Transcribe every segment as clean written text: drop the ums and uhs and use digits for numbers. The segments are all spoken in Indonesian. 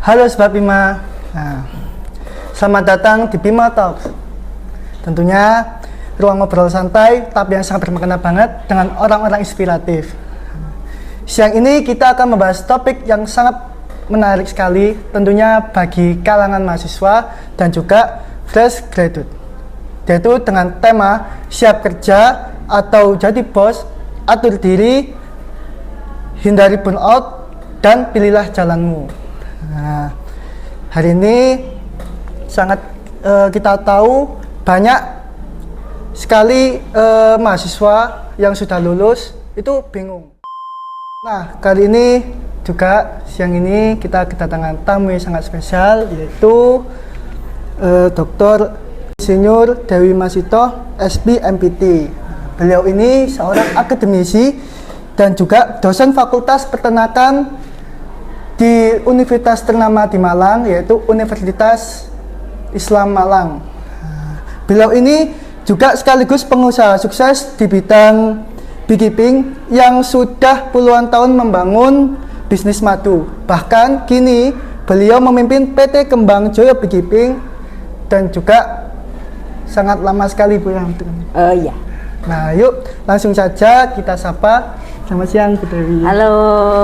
Halo Sobat Bima, selamat datang di Bima Talks. Tentunya ruang ngobrol santai tapi yang sangat bermakna banget dengan orang-orang inspiratif. Siang ini kita akan membahas topik yang sangat menarik sekali, tentunya bagi kalangan mahasiswa dan juga fresh graduate, yaitu dengan tema siap kerja atau jadi bos, atur diri, hindari burnout, dan pilihlah jalanmu. Nah, hari ini sangat kita tahu banyak sekali mahasiswa yang sudah lulus itu bingung. Nah, kali ini juga siang ini kita kedatangan tamu yang sangat spesial, yaitu Dr. Insinyur Dewi Masito, SB MPT. Beliau ini seorang akademisi dan juga dosen Fakultas Peternakan di universitas ternama di Malang, yaitu Universitas Islam Malang. Beliau ini juga sekaligus pengusaha sukses di bidang beekeeping yang sudah puluhan tahun membangun bisnis madu. Bahkan kini beliau memimpin PT Kembang Joyo Beekeeping dan juga sangat lama sekali Bu ya. Iya. Nah, yuk langsung saja kita sapa. Selamat siang Bu Dewi. Halo,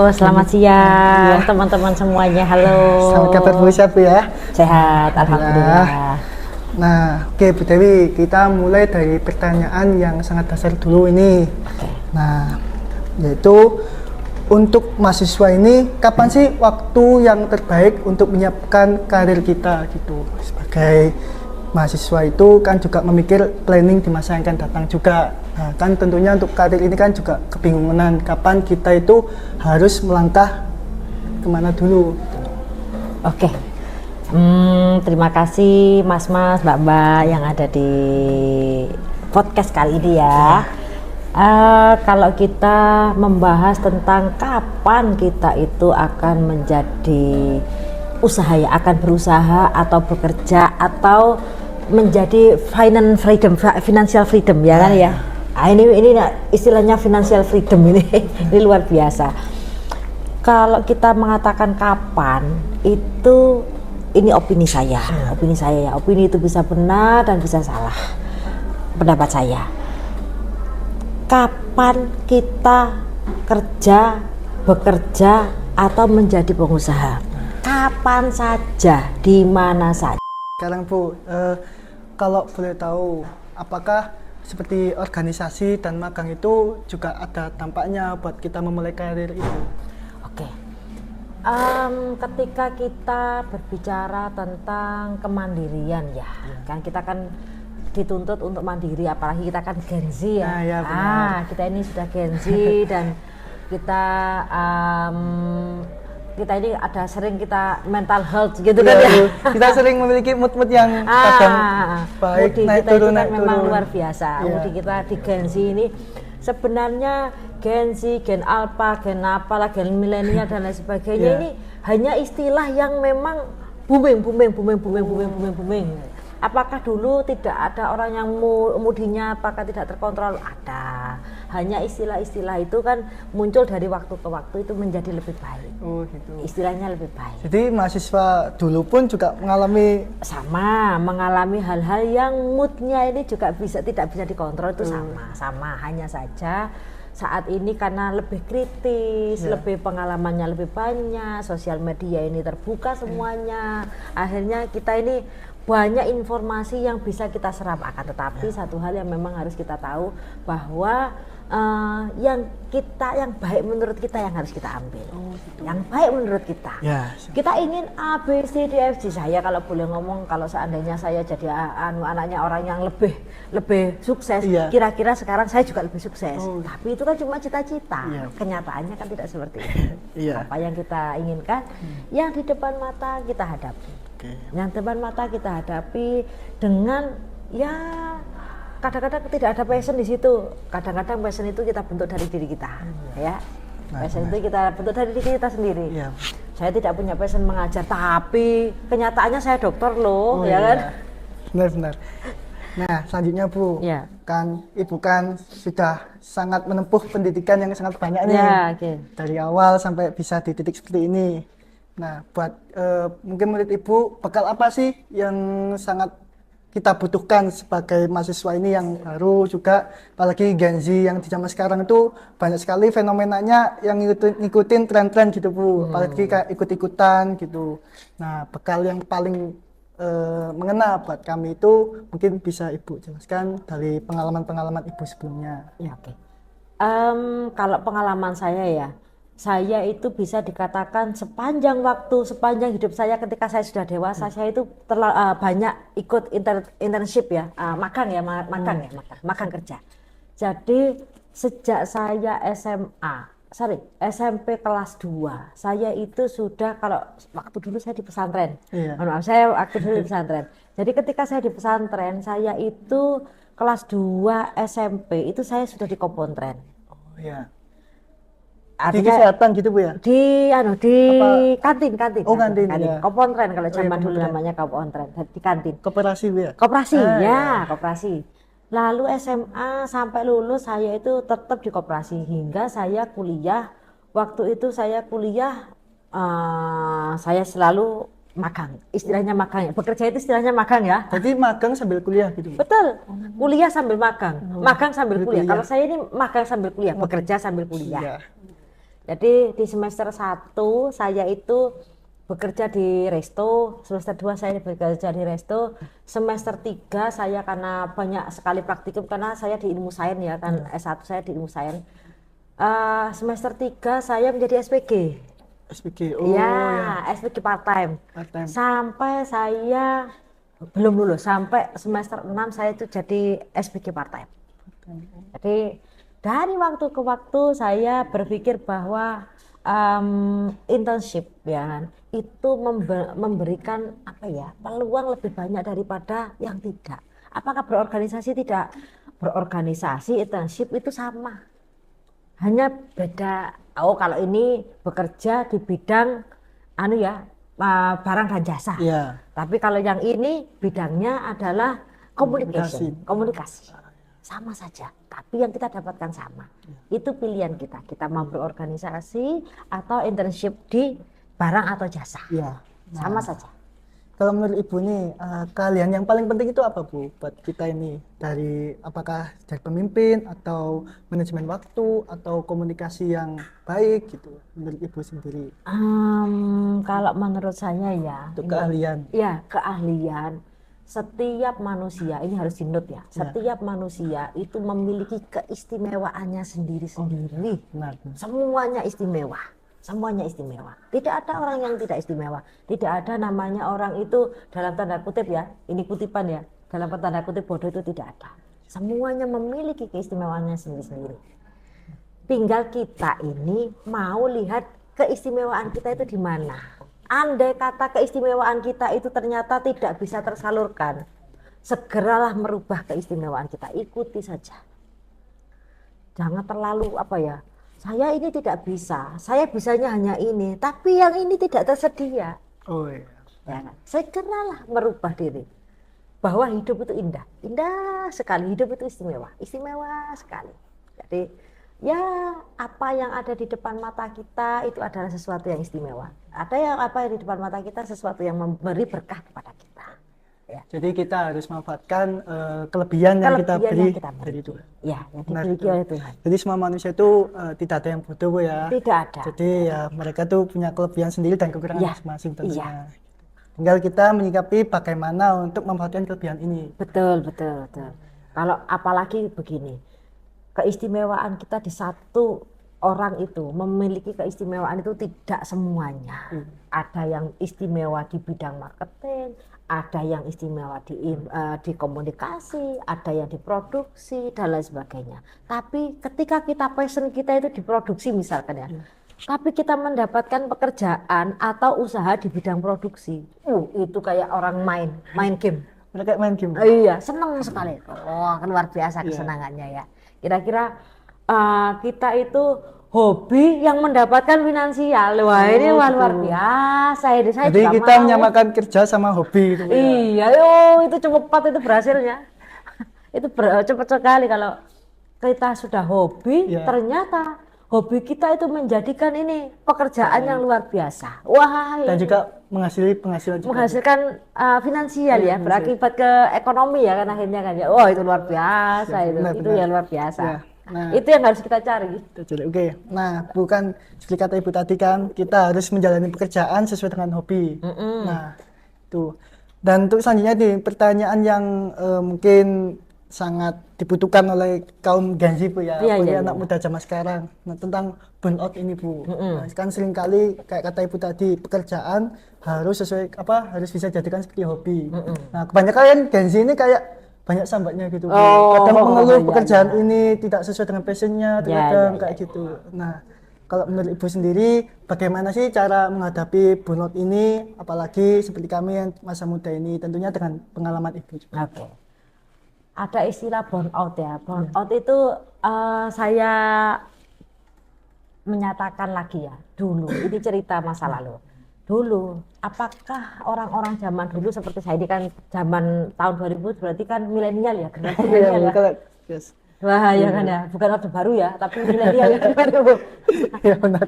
selamat siang teman-teman semuanya. Halo. Selamat kabar Bu, sehat Bu ya? Sehat, alhamdulillah. Nah, oke Bu Dewi, kita mulai dari pertanyaan yang sangat dasar dulu ini. Nah, yaitu untuk mahasiswa ini, kapan sih waktu yang terbaik untuk menyiapkan karir kita gitu? Sebagai mahasiswa itu kan juga memikir planning di masa yang akan datang juga. Nah, kan tentunya untuk karir ini kan juga kebingungan kapan kita itu harus melangkah kemana dulu. Oke. Terima kasih Mas-mas, Mbak-mbak yang ada di podcast kali ini ya. Kalau kita membahas tentang kapan kita itu akan menjadi usaha ya, akan berusaha atau bekerja atau menjadi financial freedom ya kan ya. Ini istilahnya financial freedom ini ini luar biasa. Kalau kita mengatakan kapan itu ini opini saya ya. Opini itu bisa benar dan bisa salah. Pendapat saya. Kapan kita bekerja atau menjadi pengusaha? Kapan saja, di mana saja. Sekarang Bu, kalau boleh tahu, apakah seperti organisasi dan magang itu juga ada dampaknya buat kita memulai karir itu? Oke. Ketika kita berbicara tentang kemandirian ya, kan kita kan dituntut untuk mandiri, apalagi kita kan Gen Z ya. Kita ini sudah Gen Z dan kita ini ada sering kita mental health gitu kan ya. Kita sering memiliki mood yang kadang baik, naik kita turun, itu kan memang turun. luar biasa. Mood kita di Gen Z ini sebenarnya Gen Z, Gen Alpha, Gen apalah, Gen milenial dan lain sebagainya ini hanya istilah yang memang booming. Apakah dulu tidak ada orang yang mudinya apakah tidak terkontrol? Ada. Hanya istilah-istilah itu kan muncul dari waktu ke waktu itu menjadi lebih baik. Oh gitu. Istilahnya lebih baik. Jadi mahasiswa dulu pun juga mengalami hal-hal yang moodnya ini juga tidak bisa dikontrol itu sama. Hanya saja saat ini karena lebih kritis, lebih pengalamannya lebih banyak, sosial media ini terbuka semuanya. Akhirnya kita ini banyak informasi yang bisa kita serap, akan tetapi satu hal yang memang harus kita tahu bahwa yang baik menurut kita yang harus kita ambil. Yang baik menurut kita. Kita ingin A, B, C, D, F, G. Saya kalau boleh ngomong, kalau seandainya saya jadi anaknya orang yang lebih sukses, kira-kira sekarang saya juga lebih sukses. Tapi itu kan cuma cita-cita. Kenyataannya kan tidak seperti itu. Apa yang kita inginkan, yang di depan mata kita hadapi. Yang depan mata kita hadapi dengan kadang-kadang tidak ada passion di situ. Kadang-kadang passion itu kita bentuk dari diri kita, ya. Passion itu kita bentuk dari diri kita sendiri. Saya tidak punya passion mengajar, tapi kenyataannya saya dokter loh, kan? Benar. Nah, selanjutnya Bu, kan Ibu kan sudah sangat menempuh pendidikan yang sangat banyak nih, dari awal sampai bisa di titik seperti ini. Nah, buat mungkin menurut Ibu, bekal apa sih yang sangat kita butuhkan sebagai mahasiswa ini yang baru juga, apalagi Gen Z yang di zaman sekarang itu banyak sekali fenomenanya yang ngikutin tren-tren gitu Bu, apalagi kayak ikut-ikutan gitu. Nah, bekal yang paling mengena buat kami itu mungkin bisa Ibu jelaskan dari pengalaman-pengalaman Ibu sebelumnya. Ya, oke. Kalau pengalaman saya itu bisa dikatakan sepanjang waktu, sepanjang hidup saya ketika saya sudah dewasa, saya itu banyak ikut internship ya, magang kerja. Jadi sejak saya SMP kelas 2, saya itu sudah, kalau waktu dulu saya di pesantren. Iya. Mohon maaf, saya waktu dulu di pesantren. Jadi ketika saya di pesantren, saya itu kelas 2 SMP itu saya sudah di Kompontren. Oh ya. Di Artinya kesehatan gitu Bu ya? di Apa? kantin. Oh, kantin, ya. Kompontren kalau Oh, iya, zaman dulu Kompontren. namanya Kompontren, di kantin. Koperasi Bu ya? Koperasi, Ah, ya, ya. koperasi. Lalu SMA sampai lulus saya itu tetap di koperasi hingga saya kuliah. Waktu itu saya kuliah, saya selalu magang. Istilahnya magang ya. Bekerja itu istilahnya magang ya. Jadi magang sambil kuliah gitu Bu? Betul, kuliah sambil magang, magang sambil sambil kuliah. kuliah. Kalau saya ini magang sambil kuliah, bekerja sambil kuliah. Iya. Jadi di semester 1 saya itu bekerja di resto, semester 2 saya bekerja di resto, semester 3 saya karena banyak sekali praktikum karena saya di ilmu sains ya kan, S1 saya di ilmu sains. Semester 3 saya menjadi SPG. SPG. Oh Ya, ya. SPG part time. Part-time. Sampai saya belum lulus, sampai semester 6 saya itu jadi SPG part time. Jadi dari waktu ke waktu saya berpikir bahwa internship ya kan, itu memberikan apa ya, peluang lebih banyak daripada yang tidak. Apakah berorganisasi? Tidak. Berorganisasi, internship itu sama. Hanya beda. Oh, kalau ini bekerja di bidang barang dan jasa. Iya. Tapi kalau yang ini bidangnya adalah komunikasi. Sama saja, tapi yang kita dapatkan sama. Itu pilihan kita. Kita mau berorganisasi atau internship di barang atau jasa. Iya. Sama saja. Kalau menurut Ibu nih, keahlian yang paling penting itu apa Bu buat kita ini? Apakah dari pemimpin atau manajemen waktu atau komunikasi yang baik gitu menurut Ibu sendiri? Kalau menurut saya ya, Untuk keahlian. ya keahlian. Setiap manusia, ini harus di-note ya, setiap manusia itu memiliki keistimewaannya sendiri-sendiri. Benar. Semuanya istimewa, semuanya istimewa. Tidak ada orang yang tidak istimewa. Tidak ada namanya orang itu dalam tanda kutip ya, ini kutipan ya, dalam tanda kutip bodoh itu tidak ada. Semuanya memiliki keistimewaannya sendiri-sendiri. Tinggal kita ini mau lihat keistimewaan kita itu di mana. Andai kata keistimewaan kita itu ternyata tidak bisa tersalurkan, segeralah merubah keistimewaan kita, ikuti saja. Jangan terlalu saya ini tidak bisa, saya bisanya hanya ini, tapi yang ini tidak tersedia. Oh iya. Ya, segeralah merubah diri. Bahwa hidup itu indah, indah sekali, hidup itu istimewa sekali. Jadi ya apa yang ada di depan mata kita itu adalah sesuatu yang istimewa. Apa yang di depan mata kita sesuatu yang memberi berkah kepada kita. Ya. Jadi kita harus memanfaatkan kelebihan yang kita beri dari Tuhan. Ya, yang dimiliki oleh Tuhan. Jadi semua manusia itu tidak ada yang bodoh Bu ya. Tidak ada. Jadi ya mereka tuh punya kelebihan sendiri dan kekurangan Ya. masing-masing tentunya. Iya. Tinggal kita menyikapi bagaimana untuk memanfaatkan kelebihan ini. Betul. Kalau apalagi begini, keistimewaan kita di satu orang itu memiliki keistimewaan itu tidak semuanya. Ada yang istimewa di bidang marketing, ada yang istimewa di komunikasi, ada yang di produksi dan lain sebagainya. Tapi ketika passion kita itu di produksi misalkan ya, tapi kita mendapatkan pekerjaan atau usaha di bidang produksi, itu kayak orang main game. Mereka main game. Iya, senang sekali. Oh, luar biasa kesenangannya ya. Kira-kira kita itu hobi yang mendapatkan finansial. Wah, ini luar biasa. Saya Jadi juga kita mau. menyamakan kerja sama hobi gitu Bu, ya. Iya, itu cepat itu berhasilnya. Itu cepat sekali kalau kita sudah hobi, Iya. ternyata hobi kita itu menjadikan ini pekerjaan yang luar biasa. Wah, Dan ini juga penghasilan juga. menghasilkan finansial ya, berakibat ke ekonomi ya kan akhirnya kan ya. Wah, itu luar biasa Ya, itu. benar, Itu benar. ya luar biasa. Ya, nah. Itu yang harus kita cari. Oke, nah bukan seperti kata ibu tadi kan, kita harus menjalani pekerjaan sesuai dengan hobi. Nah, itu. Dan untuk selanjutnya di pertanyaan yang mungkin sangat dibutuhkan oleh kaum Gen Z Bu ya, Iya, apalagi iya, anak iya. muda zaman sekarang. Nah, tentang burnout ini Bu. Nah, kan seringkali kayak kata ibu tadi, pekerjaan harus sesuai harus bisa jadikan seperti hobi. Nah, kebanyakan Gen Z ini kayak banyak sambatnya gitu Bu. Kadang mengeluh iya, pekerjaan ini tidak sesuai dengan passionnya, terkadang iya, kayak gitu. Nah, kalau menurut ibu sendiri, bagaimana sih cara menghadapi burnout ini, apalagi seperti kami yang masa muda ini, tentunya dengan pengalaman ibu juga. Oke. Ada istilah burnout ya. Burnout itu saya menyatakan lagi ya. Dulu, ini cerita masa lalu. Dulu, apakah orang-orang zaman dulu seperti saya ini kan zaman tahun 2000 berarti kan milenial ya, generasi milenial ya. Yes. Wah ya kan ya, bukan orde baru ya, tapi milenial ya. Ya benar.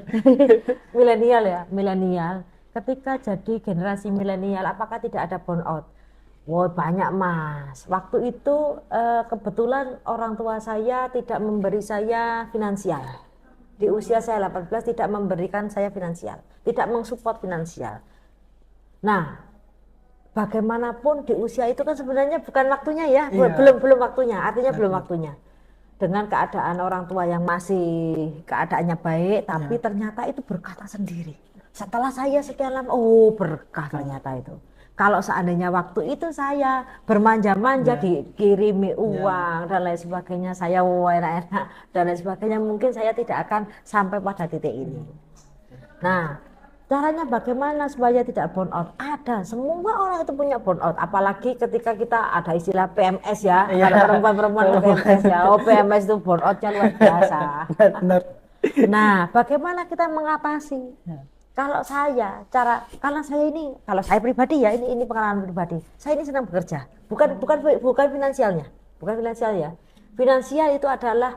Milenial ya, milenial. Ketika jadi generasi milenial, apakah tidak ada burnout? Wah banyak mas. Waktu itu kebetulan orang tua saya tidak memberi saya finansial. Di usia saya 18 tidak memberikan saya finansial, tidak mensupport finansial. Nah, bagaimanapun di usia itu kan sebenarnya bukan waktunya ya, Iya. belum waktunya, artinya belum waktunya. Dengan keadaan orang tua yang masih keadaannya baik, tapi ternyata itu berkah sendiri. Setelah saya sekian lama, oh berkah ternyata itu. Kalau seandainya waktu itu saya bermanja-manja dikirimi uang dan lain sebagainya, saya enak-enak dan lain sebagainya, mungkin saya tidak akan sampai pada titik ini. Nah, caranya bagaimana supaya tidak burnout? Ada, semua orang itu punya burnout. Apalagi ketika kita ada istilah PMS ya, kalau perempuan-perempuan PMS ya, oh PMS itu burnoutnya luar biasa. Benar. Nah, bagaimana kita mengatasi? Kalau saya, kalau saya pribadi ya, ini pengalaman pribadi. Saya ini senang bekerja, bukan finansialnya, bukan finansial ya. Finansial itu adalah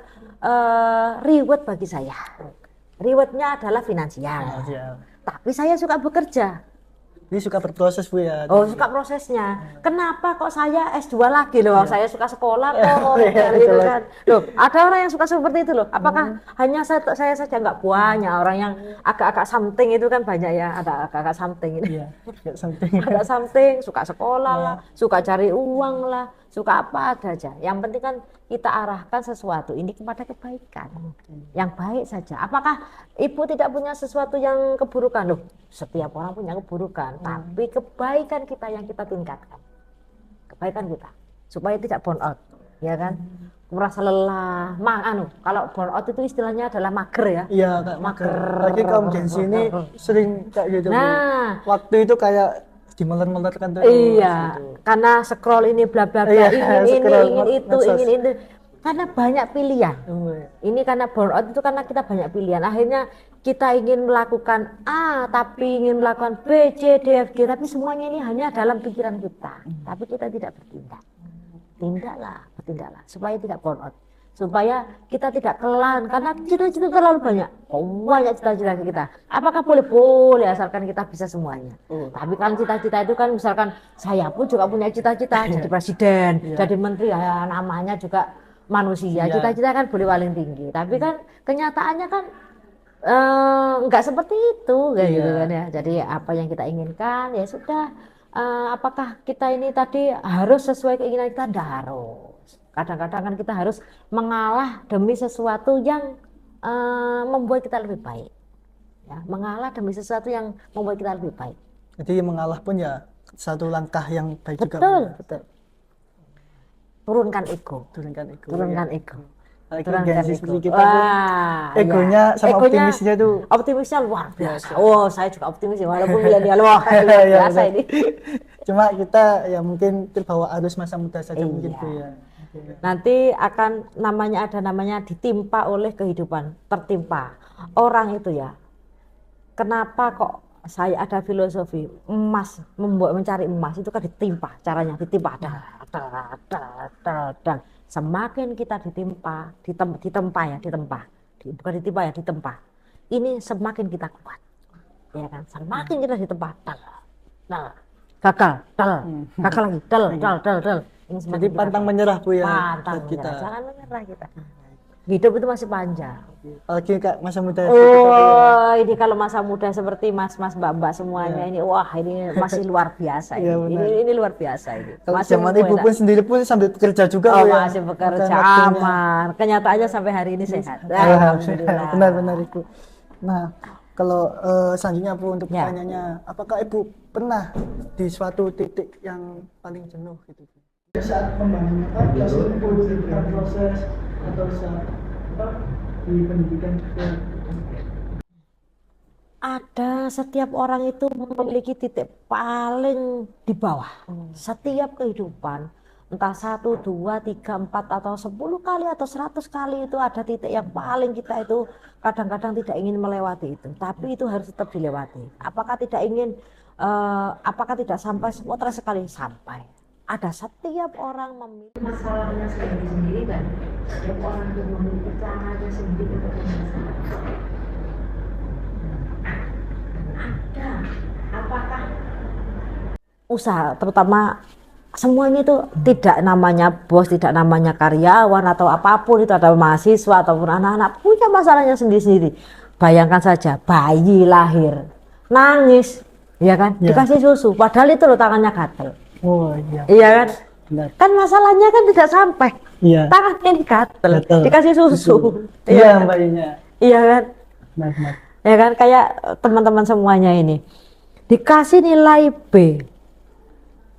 reward bagi saya. Rewardnya adalah finansial. Tapi saya suka bekerja. Ini suka berproses Bu ya. Oh, suka prosesnya. Kenapa kok saya S2 lagi loh? Saya suka sekolah kok. Iya, Gitu jelas. kan. Loh, ada orang yang suka seperti itu loh. Apakah hanya saya saja nggak banyak orang yang agak-agak something itu kan banyak ya. Ada agak-agak something ini. Iya, ya, something. Ada something, suka sekolah lah, suka cari uang lah, suka apa ada aja. Yang penting kan kita arahkan sesuatu ini kepada kebaikan. Yang baik saja. Apakah ibu tidak punya sesuatu yang keburukan? Loh, setiap orang punya keburukan, tapi kebaikan kita yang kita tingkatkan. Kebaikan kita supaya tidak burnout, ya kan? Merasa lelah, kalau burnout itu istilahnya adalah mager ya. Iya, kayak mager. Lagi kaum Gen Z ini sering kayak gitu Bu. Nah, Waktu itu kayak dimeler-melerkan terus. iya, gitu. karena scroll ini bla bla bla, Iya, ingin scroll ini, ingin itu, medsos. ingin itu. Karena banyak pilihan. Ini karena burnout itu karena kita banyak pilihan. Akhirnya kita ingin melakukan A, tapi ingin melakukan B, C, D, F, G, tapi semuanya ini hanya dalam pikiran kita. Tapi kita tidak bertindak. Bertindaklah supaya tidak burnout. Supaya kita tidak kelelahan karena cita-cita terlalu banyak. Banyak cita-cita kita. Apakah boleh asalkan kita bisa semuanya. Tapi kan cita-cita itu kan misalkan saya pun juga punya cita-cita jadi presiden, jadi menteri, ya, namanya juga manusia. Cita-cita kan boleh paling tinggi. Tapi kan kenyataannya kan nggak seperti itu kayak gitu kan ya. Jadi apa yang kita inginkan ya sudah. Apakah kita ini tadi harus sesuai keinginan kita? Tidak harus. Kadang-kadang kan kita harus mengalah demi sesuatu yang membuat kita lebih baik. Ya, mengalah demi sesuatu yang membuat kita lebih baik. Jadi mengalah pun ya satu langkah yang baik juga. Betul. Turunkan ego. Turunkan ego. Turunkan ya. ego. Lagi Turunkan Gen Z ego. seperti kita Wah, egonya iya. sama optimisnya tuh. Optimisnya luar biasa. Oh, saya juga optimis ya, walaupun milenial wah luar Iya, biasa benar. ini. Cuma kita ya mungkin terbawa arus masa muda saja mungkin Iya. Bu ya. Nanti akan ada namanya ditimpa oleh kehidupan, tertimpa. Orang itu ya, kenapa kok saya ada filosofi emas, mencari emas itu kan ditimpa, caranya ditimpa. Dan semakin kita ditempa, bukan ditimpa ya, ditempa. Ini semakin kita kuat, ya kan? Semakin kita ditempa, gagal, gagal lagi, dal. Ini Jadi pantang menyerah Bu ya. Pantang buat menyerah, jangan menyerah kita. Hidup itu masih panjang. Apalagi Kak masa muda. Oh, ini kalau masa muda seperti mas-mas, mbak-mbak semuanya ini, wah ini masih luar biasa Iya, ini. benar. Ini luar biasa ini. Kalau Masih zaman ibu muda. pun sendiri pun sambil bekerja juga Oh, Bu ya. masih bekerja Bukan waktunya. aman. Kenyataannya sampai hari ini sehat. Alhamdulillah. Benar-benar Ibu. Nah, kalau selanjutnya Bu untuk Ya. pertanyaannya, apakah Ibu pernah di suatu titik yang paling jenuh gitu? Saat membangun proses atau saat di pendidikan juga. Ada, setiap orang itu memiliki titik paling di bawah. Setiap kehidupan, entah 1, 2, 3, 4 atau 10 kali atau 100 kali itu ada titik yang paling kita itu kadang-kadang tidak ingin melewati itu. Tapi itu harus tetap dilewati. Apakah tidak ingin, apakah tidak sampai semua sekali sampai. Ada, setiap orang memiliki masalahnya sendiri-sendiri kan. Setiap orang itu memiliki caranya sendiri untuk menyelesaikan. Ada. Apakah usaha, terutama semuanya itu tidak namanya bos, tidak namanya karyawan atau apapun itu, ada mahasiswa ataupun anak-anak punya masalahnya sendiri-sendiri. Bayangkan saja bayi lahir nangis, ya kan, Ya. dikasih susu, padahal itu loh tangannya gatel. Oh iya. Iya kan? Benar. Kan masalahnya kan tidak sampai. Iya. Tangannya ini gatel, Gatel. dikasih susu. Iya bayinya. Iya kan? Benar. Ya kan, kayak teman-teman semuanya ini dikasih nilai B,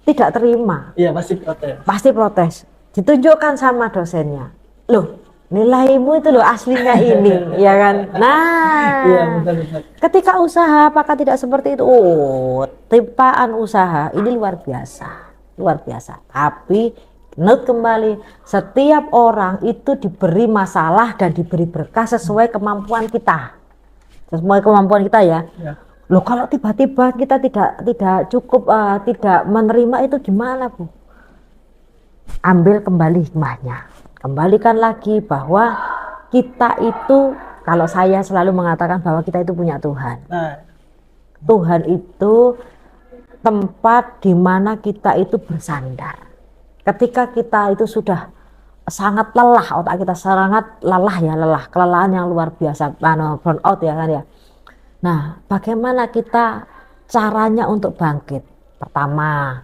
tidak terima, Iya pasti protes. pasti protes. Ditunjukkan sama dosennya, loh nilaimu itu loh aslinya ini, ya kan? Nah, Iya benar. ketika usaha apakah tidak seperti itu? Oh, timpaan usaha ini luar biasa, luar biasa. Tapi note kembali, setiap orang itu diberi masalah dan diberi berkah sesuai kemampuan kita, sesuai kemampuan kita ya. Ya. Loh kalau tiba-tiba kita tidak cukup, tidak menerima itu gimana Bu? Ambil kembali hikmahnya. Kembalikan lagi bahwa kita itu, kalau saya selalu mengatakan bahwa kita itu punya Tuhan. Nah, Tuhan itu tempat di mana kita itu bersandar. Ketika kita itu sudah sangat lelah, otak kita sangat lelah ya, kelelahan yang luar biasa, burnout ya kan ya. Nah, bagaimana kita caranya untuk bangkit? Pertama,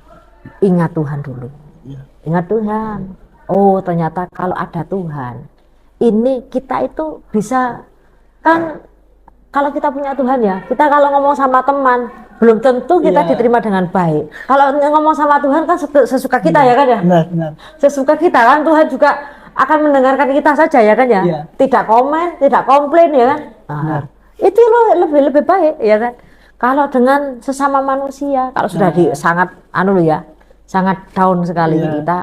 ingat Tuhan dulu. Ingat Tuhan. Oh, ternyata kalau ada Tuhan, ini kita itu bisa, kan kalau kita punya Tuhan ya, kita kalau ngomong sama teman, belum tentu kita Iya. diterima dengan baik. Kalau ngomong sama Tuhan kan sesuka kita ya kan ya? benar. Sesuka kita kan, Tuhan juga akan mendengarkan kita saja ya kan ya? Iya. Tidak komen, tidak komplain ya kan? Nah, itu loh lebih baik ya kan? Kalau dengan sesama manusia, kalau sudah di sangat sangat down sekali Iya. kita,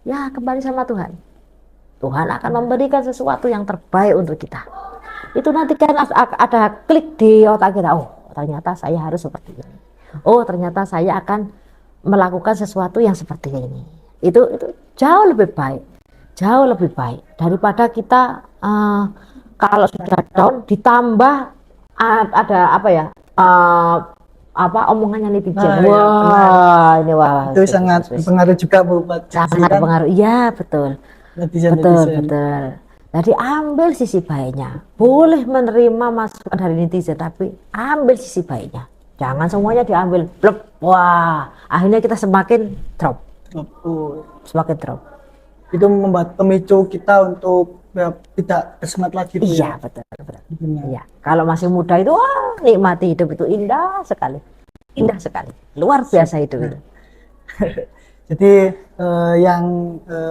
ya kembali sama Tuhan. Tuhan akan memberikan sesuatu yang terbaik untuk kita. Itu nanti kan ada klik di otak kita, oh ternyata saya harus seperti ini. Oh ternyata saya akan melakukan sesuatu yang seperti ini. Itu jauh lebih baik. Jauh lebih baik daripada kita kalau sudah down ditambah ada apa ya, omongannya netizen. Nah, iya, Wah, ini wah. Itu sangat berpengaruh juga Bu buat sangat berpengaruh. Iya, betul. netizen. Betul. Jadi ambil sisi baiknya. Boleh menerima masukan dari netizen, tapi ambil sisi baiknya. Jangan semuanya diambil. Blep. Wah, akhirnya kita semakin drop. Oh, Semakin drop. itu membuat pemicu kita untuk ya, tidak bersemangat lagi Bu, Iya, ya. betul. Benar. Iya. Kalau masih muda itu, wah, nikmati hidup itu indah sekali. Indah sekali. Luar biasa hidup itu. Jadi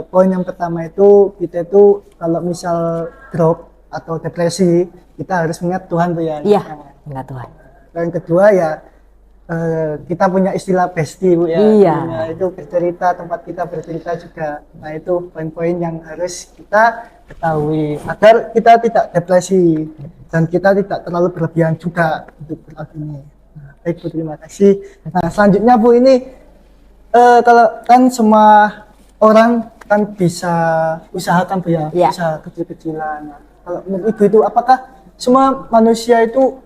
poin yang pertama itu kita itu kalau misal drop atau depresi kita harus ingat Tuhan Bu ya. Iya, ingat Tuhan. Yang kedua ya kita punya istilah bestie Bu ya. Iya. Punya itu bercerita, tempat kita bercerita juga. Nah itu poin-poin yang harus kita ketahui agar kita tidak depresi dan kita tidak terlalu berlebihan juga untuk beragami. Nah, baik Bu, terima kasih. Nah selanjutnya Bu ini kalau kan semua orang kan bisa usahakan Bu ya, Iya. usaha kecil-kecilan. Nah, Kalau menurut Ibu itu apakah semua manusia itu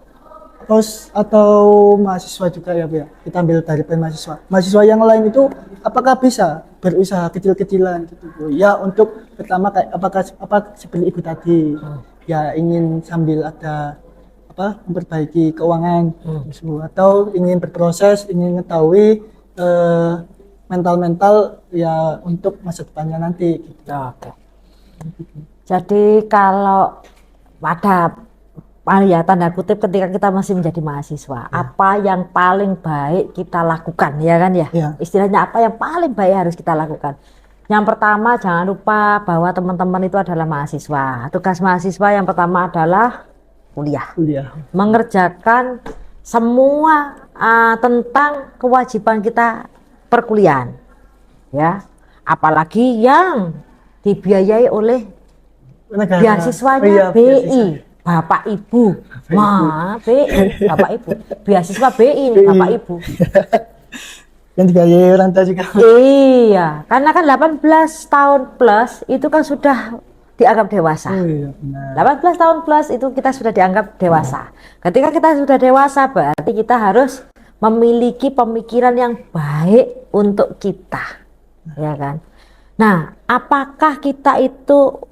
harus atau mahasiswa juga ya Bu ya? Kita ambil dari poin mahasiswa. Mahasiswa yang lain itu apakah bisa berusaha kecil-kecilan gitu Bu? Ya untuk pertama kayak apa seperti Ibu tadi ya ingin sambil ada memperbaiki keuangan gitu, atau ingin berproses, ingin mengetahui mental ya untuk masa depannya nanti gitu. Oke. Jadi kalau pada ya tanda kutip ketika kita masih menjadi mahasiswa, apa yang paling baik kita lakukan ya kan ya? Istilahnya apa yang paling baik harus kita lakukan? Yang pertama jangan lupa bahwa teman-teman itu adalah mahasiswa. Tugas mahasiswa yang pertama adalah kuliah. Mengerjakan semua tentang kewajiban kita perkuliahan. Ya. Apalagi yang dibiayai oleh beasiswanya BI. Bapak Ibu, BI, Bapak Ibu, beasiswa BI nih Bapak Ibu. Yang dibiayai orang tua juga. Iya, karena kan 18 tahun plus itu kan sudah dianggap dewasa. 18 tahun plus itu kita sudah dianggap dewasa. Ketika kita sudah dewasa berarti kita harus memiliki pemikiran yang baik untuk kita, ya kan? Nah, apakah kita itu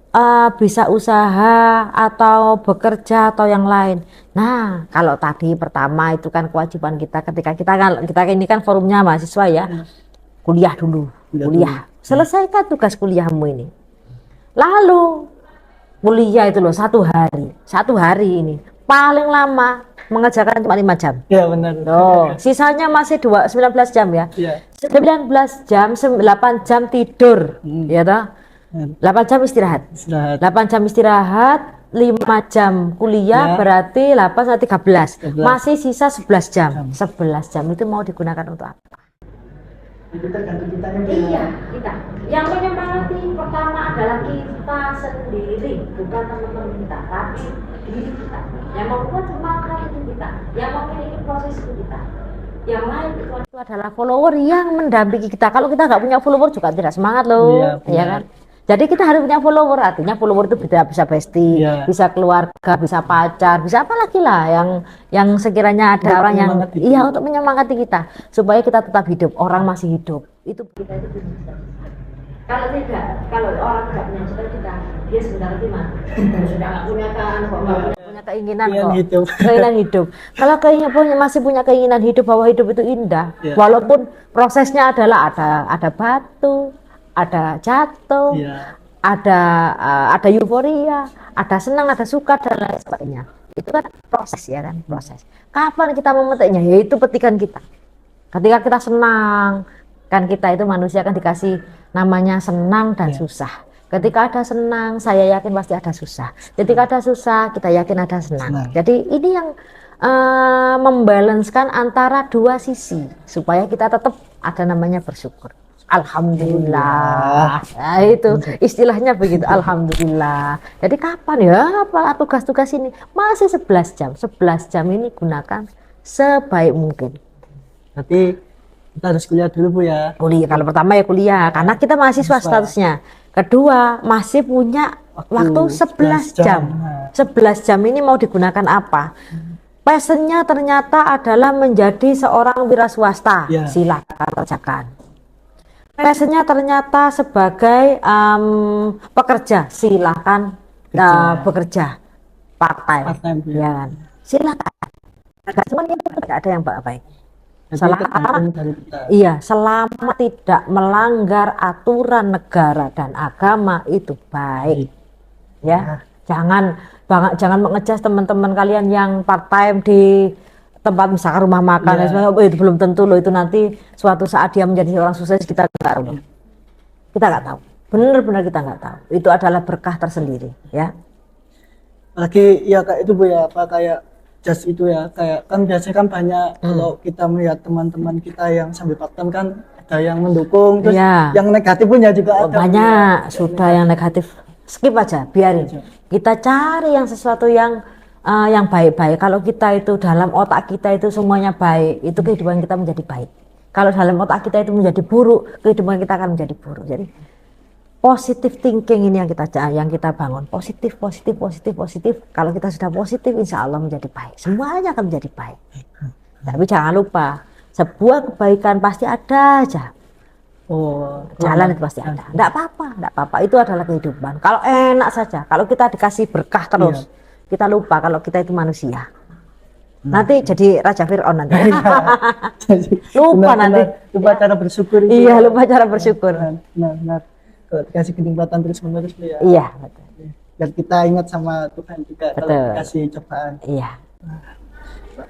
bisa usaha atau bekerja atau yang lain? Nah, kalau tadi pertama itu kan kewajiban kita ketika kita ini kan forumnya mahasiswa ya, kuliah dulu. Selesaikan tugas kuliahmu ini. Lalu kuliah itu loh satu hari ini paling lama mengerjakan cuma 5 jam. Ya benar. Sisanya masih 19 jam ya. 19 jam, 8 jam tidur, ya toh. 8 jam istirahat. 8 jam istirahat, 5 jam kuliah, berarti 8 sampai 13. Masih sisa 11 jam. 11 jam itu mau digunakan untuk apa? Itu tergantung kita ya. Iya, kita. Yang menyemangati pertama adalah kita sendiri, bukan teman-teman kita, tapi diri kita. Yang membuat semangat itu kita, yang memiliki proses itu kita. Yang lain itu adalah follower yang mendampingi kita. Kalau kita nggak punya follower juga tidak semangat loh, ya kan? Jadi kita harus punya follower, artinya follower itu bisa bestie, bisa keluarga, bisa pacar, bisa apa lagi lah yang sekiranya ada orang yang untuk menyemangati kita supaya kita tetap hidup, orang masih hidup. Itu kita itu bisa. Kalau orang tidak punya cita-cita, dia sebenarnya gimana? Sudah nggak punya punya keinginan kok, keinginan hidup. Kalau masih punya keinginan hidup bahwa hidup itu indah, walaupun prosesnya adalah ada batu, ada jatuh, ada euforia, ada senang, ada suka dan lain sebagainya. Itu kan proses ya kan, proses. Kapan kita memetiknya? Yaitu petikan kita. Ketika kita senang, kan kita itu manusia kan dikasih namanya senang dan susah. Ketika ada senang, saya yakin pasti ada susah. Ketika ada susah, kita yakin ada senang. Jadi ini yang membalanskan antara dua sisi supaya kita tetap ada namanya bersyukur. Alhamdulillah. Nah, itu istilahnya begitu, alhamdulillah. Jadi kapan ya tugas-tugas ini? Masih 11 jam. 11 jam ini gunakan sebaik mungkin. Berarti kita harus kuliah dulu Bu ya. Kuliah, kalau pertama ya kuliah karena kita mahasiswa statusnya. Kedua, masih punya waktu 11 jam. 11 jam ini mau digunakan apa? Passionnya ternyata adalah menjadi seorang wira swasta. Silakan kerjakan. Passionnya ternyata sebagai pekerja, silakan bekerja part-time, ya kan? Silakan. Tidak ada yang baik. Selama tidak melanggar aturan negara dan agama itu baik. Ya, jangan mengejas teman-teman kalian yang part-time di tempat misalkan rumah makan, itu belum tentu loh, itu nanti suatu saat dia menjadi orang sukses kita nggak tahu. Kita nggak tahu, benar-benar kita nggak tahu. Itu adalah berkah tersendiri, ya. Lagi ya kayak itu Bu ya, kayak jas itu ya, kayak kan biasanya kan banyak kalau kita melihat teman-teman kita yang sambil part-time kan ada yang mendukung, terus yang negatif punya juga ada. Banyak sudah yang negatif, skip aja, biarin. Kita cari yang sesuatu yang baik-baik. Kalau kita itu dalam otak kita itu semuanya baik, itu kehidupan kita menjadi baik. Kalau dalam otak kita itu menjadi buruk, kehidupan kita akan menjadi buruk. Jadi positive thinking ini yang kita bangun. Positif. Kalau kita sudah positif, insya Allah menjadi baik. Semuanya akan menjadi baik. Tapi jangan lupa, sebuah kebaikan pasti ada aja. Jalan itu pasti ada. Enggak apa-apa. Itu adalah kehidupan. Kalau enak saja, kalau kita dikasih berkah terus, kita lupa kalau kita itu manusia. Nanti jadi Raja Fir'aun nanti. Lupa nanti. Lupa cara bersyukur. Iya, lupa cara bersyukur. Benar. Kalau dikasih kenikmatan terus-menerus ya. Iya, betul. Biar kita ingat sama Tuhan juga Betul. kalau dikasih cobaan. Iya.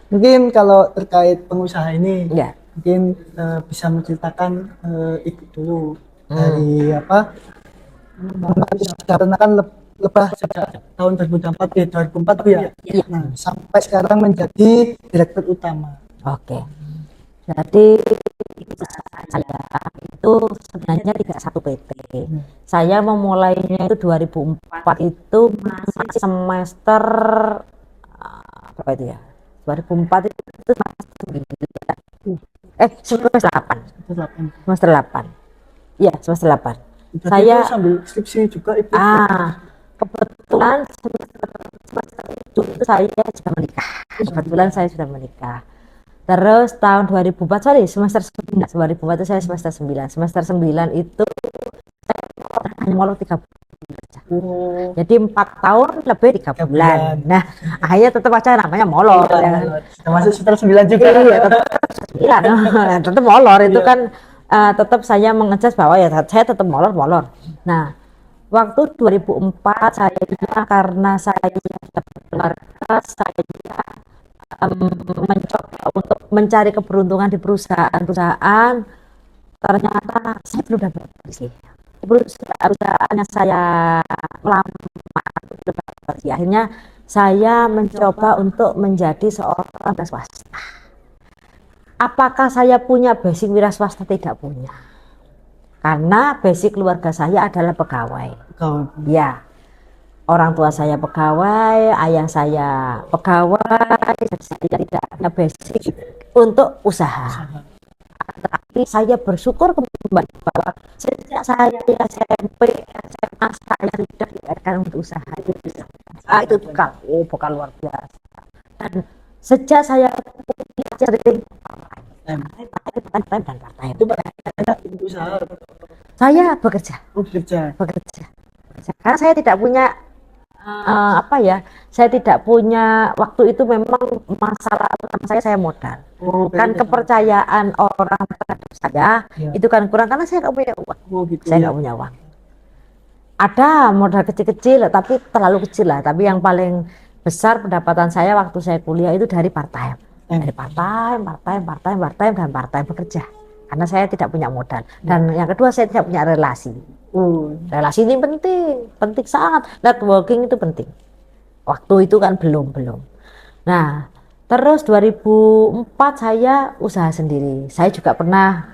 Mungkin kalau terkait pengusaha ini, Iya. mungkin bisa menceritakan Ibu dulu dari apa? Karena kan lepas sejak tahun 2004 ya. Iya. Nah, sampai sekarang menjadi direktur utama. Oke. Jadi saya itu sebenarnya tidak satu PT. Saya memulainya itu 2004 itu masih semester berapa itu ya? 2004 itu semester 8. Semester 8. Iya, semester 8. Jadi Saya itu sambil skripsi juga Ibu. kebetulan semester itu saya sudah menikah. Kebetulan saya sudah menikah. Terus tahun 2004, semester 9, 2004 itu saya semester 9. Semester 9 itu saya hanya molor 3 bulan saja. Jadi 4 tahun lebih 3 bulan. Nah, akhirnya tetap aja namanya molor. Ya kan? Termasuk semester 9 juga. Iya, tetap 9. Tetap molor itu kan tetap saya mengejas bahwa ya saya tetap molor. Nah, waktu 2004 saya karena saya sudah berkeluarga, saya mencoba untuk mencari keberuntungan di perusahaan, ternyata saya belum dapat sih. Perusahaan yang saya melamar belum dapat sih. Akhirnya saya mencoba untuk menjadi seorang wira swasta. Apakah saya punya basic wira swasta? Tidak punya. Karena basic keluarga saya adalah pegawai. Ya. Orang tua saya pegawai, ayah saya pegawai, saya tidak ada basic untuk usaha. Tapi saya bersyukur kembali bahwa sejak saya SMP, SMA, saya sudah diajarkan untuk usaha. Itu bekal luar biasa. Dan sejak saya kuliah sering part-time. Itu usaha. Saya bekerja. Karena saya tidak punya saya tidak punya waktu itu, memang masalah utama saya modal. Kan kepercayaan orang terhadap saya itu kan kurang karena saya nggak punya uang. Saya nggak punya uang. Ada modal kecil-kecil tapi terlalu kecil lah. Tapi yang paling besar pendapatan saya waktu saya kuliah itu dari part-time. Dari part-time bekerja. Karena saya tidak punya modal. Dan yang kedua, saya tidak punya relasi. Relasi ini penting sangat. Networking itu penting. Waktu itu kan belum. Nah, terus 2004 saya usaha sendiri. Saya juga pernah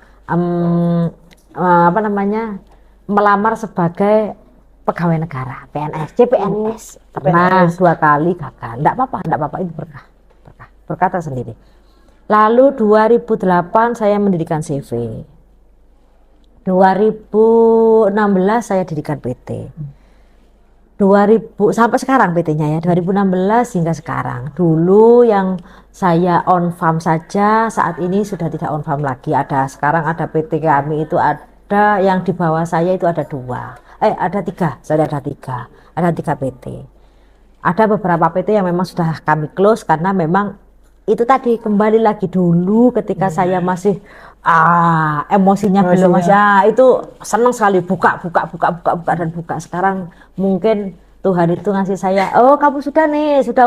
melamar sebagai pegawai negara, CPNS. Pernah 2 kali gagal. Enggak apa-apa, itu berkah tersendiri. Lalu 2008 saya mendirikan CV. 2016 saya dirikan PT. 2000 sampai sekarang PT-nya ya, 2016 hingga sekarang. Dulu yang saya on farm saja, saat ini sudah tidak on farm lagi. Sekarang ada PT kami itu ada yang di bawah saya itu ada 3. Saya ada 3 PT. Ada beberapa PT yang memang sudah kami close karena memang itu tadi kembali lagi dulu ketika saya masih emosinya belum itu senang sekali buka. Sekarang mungkin Tuhan itu ngasih saya, kamu sudah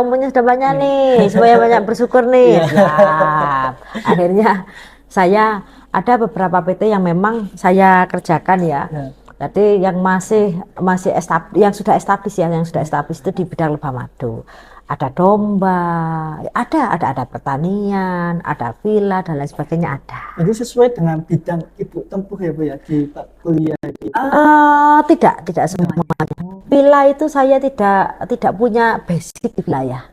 umurnya sudah banyak nih, supaya banyak bersyukur nih. Akhirnya saya ada beberapa PT yang memang saya kerjakan ya. Jadi yang yang sudah establis itu di bidang lebah madu. Ada domba, ada pertanian, ada villa dan lain sebagainya ada. Jadi sesuai dengan bidang Ibu tempuh ya Bu ya di kuliah gitu. Tidak semuanya. Villa itu saya tidak punya basic di wilayah.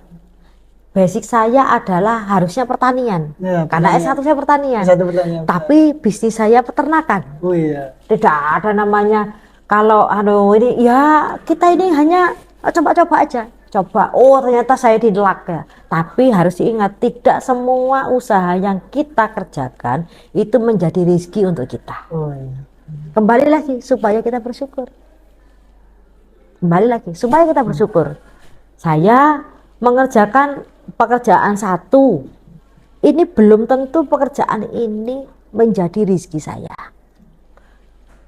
Basic saya adalah harusnya pertanian. Karena S1 saya pertanian. S1 pertanian. Tapi bisnis saya peternakan. Oh iya. Tidak ada namanya Kalau ini ya kita ini hanya coba-coba aja. Coba, oh ternyata saya dilak ya. Tapi harus diingat, tidak semua usaha yang kita kerjakan itu menjadi rezeki untuk kita. Oh, iya. Kembali lagi supaya kita bersyukur. Kembali lagi supaya kita bersyukur. Saya mengerjakan pekerjaan satu. Ini belum tentu pekerjaan ini menjadi rezeki saya.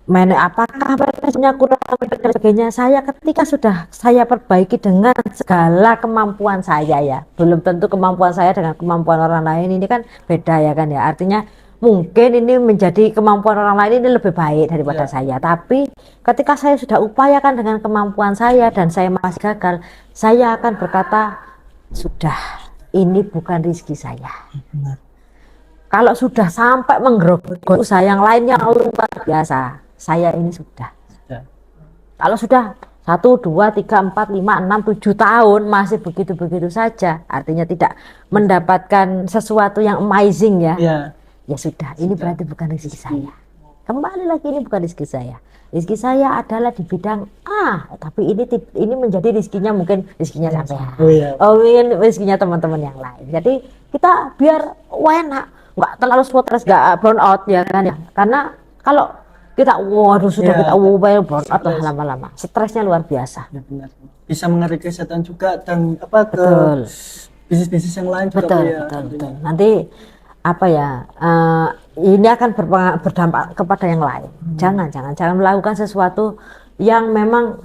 Apakah manajemennya kurang dan sebagainya, saya ketika sudah saya perbaiki dengan segala kemampuan saya ya, belum tentu kemampuan saya dengan kemampuan orang lain ini kan beda ya kan ya, artinya mungkin ini menjadi kemampuan orang lain ini lebih baik daripada saya, tapi ketika saya sudah upayakan dengan kemampuan saya dan saya masih gagal, saya akan berkata sudah, ini bukan rezeki saya. Kalau sudah sampai menggerogoti usaha yang lainnya luar biasa, saya ini sudah. Kalau sudah 1, 2, 3, 4, 5, 6, 7 tahun masih begitu-begitu saja, artinya tidak mendapatkan sesuatu yang amazing ya. Ya sudah, ini berarti bukan rezeki saya. Kembali lagi, ini bukan rezeki saya. Rezeki saya adalah di bidang A, tapi ini menjadi rezekinya mungkin rezekinya sampean. Mungkin rezekinya teman-teman yang lain. Jadi kita biar enak, nggak terlalu stres, nggak burn out ya kan ya. Karena kalau kita waduh sudah kita burn out lama-lama, stresnya luar biasa. Ya, benar. Bisa mengaruhi kesehatan juga dan apa ke bisnis-bisnis yang lain juga. Betul. Nanti apa ya, ini akan berdampak kepada yang lain. Jangan melakukan sesuatu yang memang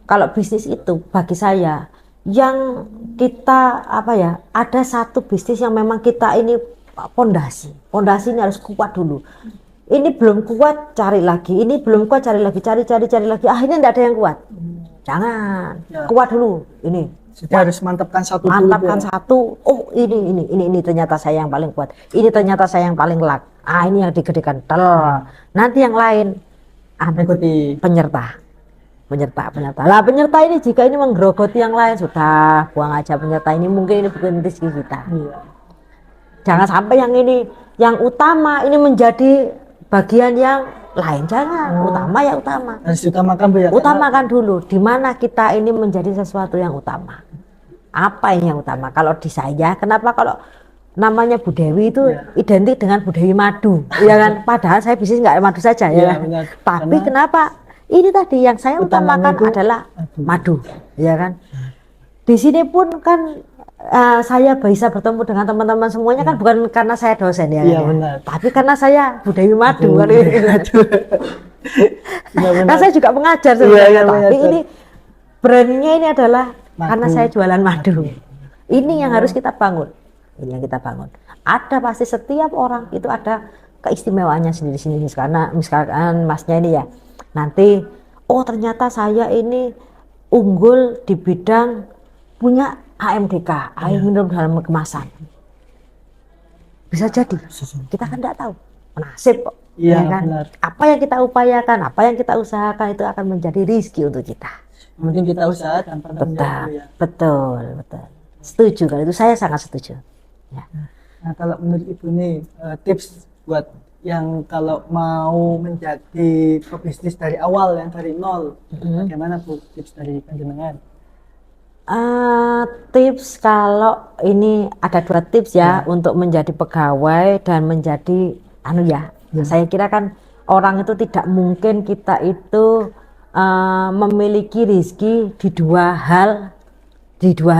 kalau bisnis itu bagi saya yang kita apa ya, ada satu bisnis yang memang kita ini pondasi ini harus kuat dulu. Ini belum kuat, cari lagi. Ini belum kuat, cari lagi. Cari lagi. Akhirnya tidak ada yang kuat. Jangan. Kuat dulu. Ini. Kita harus mantapkan satu. Satu. Oh, ini ternyata saya yang paling kuat. Ini ternyata saya yang paling lak. Ini yang digedekan. Nanti yang lain ikuti penyerta. Lah penyerta ini jika ini menggerogoti yang lain, sudah buang aja penyerta ini. Mungkin ini bukan rezeki kita. Jangan sampai yang ini yang utama ini menjadi bagian yang lain. Jangan. Utama ya utama. Harus diutamakan Bu ya. Utamakan dulu di mana kita ini menjadi sesuatu yang utama. Apa ini yang utama? Kalau di saya, kenapa kalau namanya Bu Dewi itu identik dengan Bu Dewi madu, ya kan? Padahal saya bisnis nggak madu saja ya kan? Tapi kenapa? Ini tadi yang saya utamakan adalah madu, ya kan? Di sini pun kan saya bisa bertemu dengan teman-teman semuanya kan bukan karena saya dosen ya, tapi karena saya Bu Dewi madu. Nah saya juga pengajar sebenarnya, tapi ini brandnya ini adalah madu. Karena saya jualan madu. Ini yang harus kita bangun. Ini yang kita bangun. Ada pasti setiap orang itu ada keistimewaannya sendiri-sendiri. Karena misalkan masnya ini ya, nanti oh ternyata saya ini unggul di bidang punya AMDK, air minum dalam kemasan. Bisa jadi, kita kan tidak tahu, nasib kok. Ya kan? Benar. Apa yang kita upayakan, apa yang kita usahakan itu akan menjadi rezeki untuk kita. Mungkin kita usahakan. Betul. Setuju kalau itu, saya sangat setuju. Ya. Nah kalau menurut Ibu nih tips buat yang kalau mau menjadi pebisnis dari awal yang dari nol, bagaimana Bu tips dari panjenengan? Tips kalau ini ada 2 tips ya untuk menjadi pegawai dan menjadi saya kira kan orang itu tidak mungkin kita itu memiliki rezeki di dua hal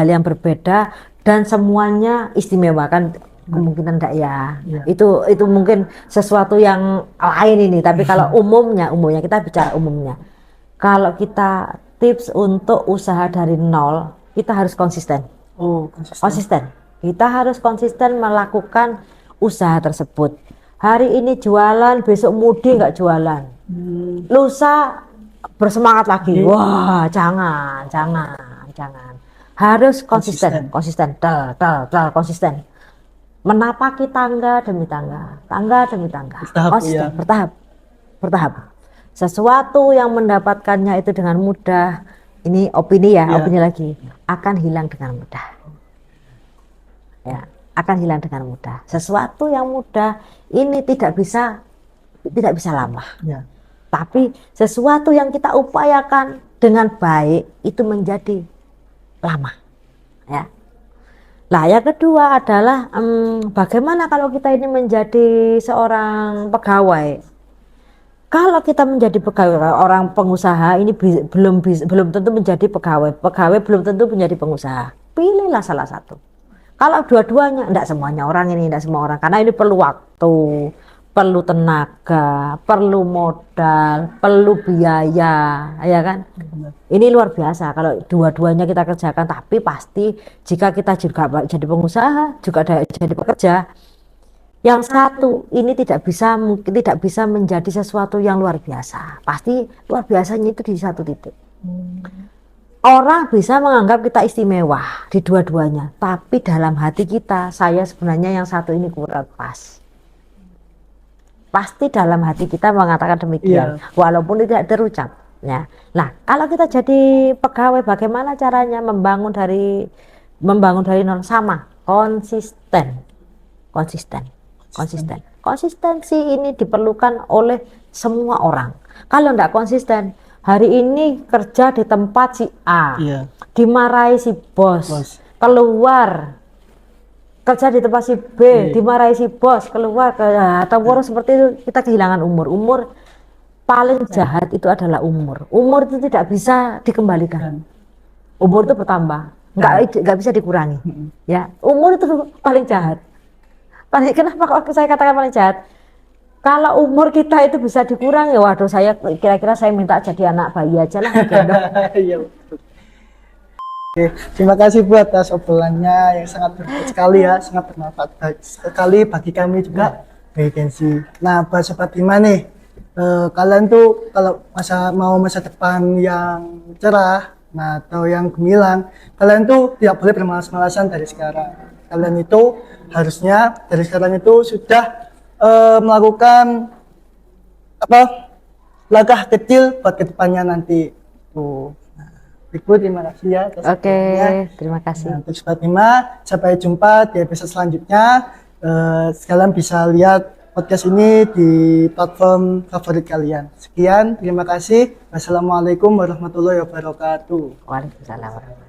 yang berbeda dan semuanya istimewa kan, kemungkinan enggak ya. Itu mungkin sesuatu yang lain ini, tapi kalau umumnya kita bicara umumnya. Kalau kita tips untuk usaha dari nol, kita harus konsisten. Konsisten. Kita harus konsisten melakukan usaha tersebut. Hari ini jualan, besok mudi nggak jualan. Lusa bersemangat lagi. Wah, jangan. Harus konsisten. Konsisten. Menapaki tangga demi tangga. Konsisten, bertahap. Sesuatu yang mendapatkannya itu dengan mudah, ini opini lagi, akan hilang dengan mudah. Ya, akan hilang dengan mudah. Sesuatu yang mudah ini tidak bisa lama. Tapi sesuatu yang kita upayakan dengan baik itu menjadi lama. Ya. Nah, yang kedua adalah bagaimana kalau kita ini menjadi seorang pegawai. Kalau kita menjadi pegawai, orang pengusaha ini belum tentu menjadi pegawai. Pegawai belum tentu menjadi pengusaha. Pilihlah salah satu. Kalau dua-duanya, enggak semuanya orang ini, enggak semua orang. Karena ini perlu waktu, perlu tenaga, perlu modal, perlu biaya, ya kan? Ini luar biasa kalau dua-duanya kita kerjakan. Tapi pasti jika kita juga jadi pengusaha, juga jadi pekerja, yang satu ini mungkin tidak bisa menjadi sesuatu yang luar biasa. Pasti luar biasanya itu di satu titik. Orang bisa menganggap kita istimewa di dua-duanya, tapi dalam hati kita, saya sebenarnya yang satu ini kurang pas. Pasti dalam hati kita mengatakan demikian, walaupun tidak terucap. Ya. Nah, kalau kita jadi pegawai, bagaimana caranya membangun dari nol? Sama, konsisten. Konsistensi ini diperlukan oleh semua orang. Kalau tidak konsisten, hari ini kerja di tempat si A, dimarahi si bos, keluar kerja di tempat si B, dimarahi si bos, keluar atau seperti itu, kita kehilangan umur. Paling jahat itu adalah umur. Umur itu tidak bisa dikembalikan. Umur itu bertambah, nggak bisa dikurangi. Ya, umur itu paling jahat. Kenapa kok saya katakan paling jahat? Kalau umur kita itu bisa dikurangi, waduh, saya kira-kira saya minta jadi anak bayi aja lah. Iya, betul. Oke, terima kasih Bu atas obrolannya yang sangat bermanfaat sekali ya, sangat bermanfaat sekali bagi kami juga Gensi. Nah, buat Sobat Bima nih, kalian tuh kalau mau masa depan yang cerah, nah atau yang gemilang, kalian tuh tidak boleh bermalas-malasan dari sekarang. Kalian itu harusnya dari sekarang itu sudah melakukan langkah kecil buat kedepannya nanti. Nah, Ibu terima kasih ya. Oke, terima kasih. Nah, untuk Sobat Bima, sampai jumpa di episode selanjutnya. Sekalian bisa lihat podcast ini di platform favorit kalian. Sekian, terima kasih. Wassalamualaikum warahmatullahi wabarakatuh. Waalaikumsalam warahmatullahi wabarakatuh.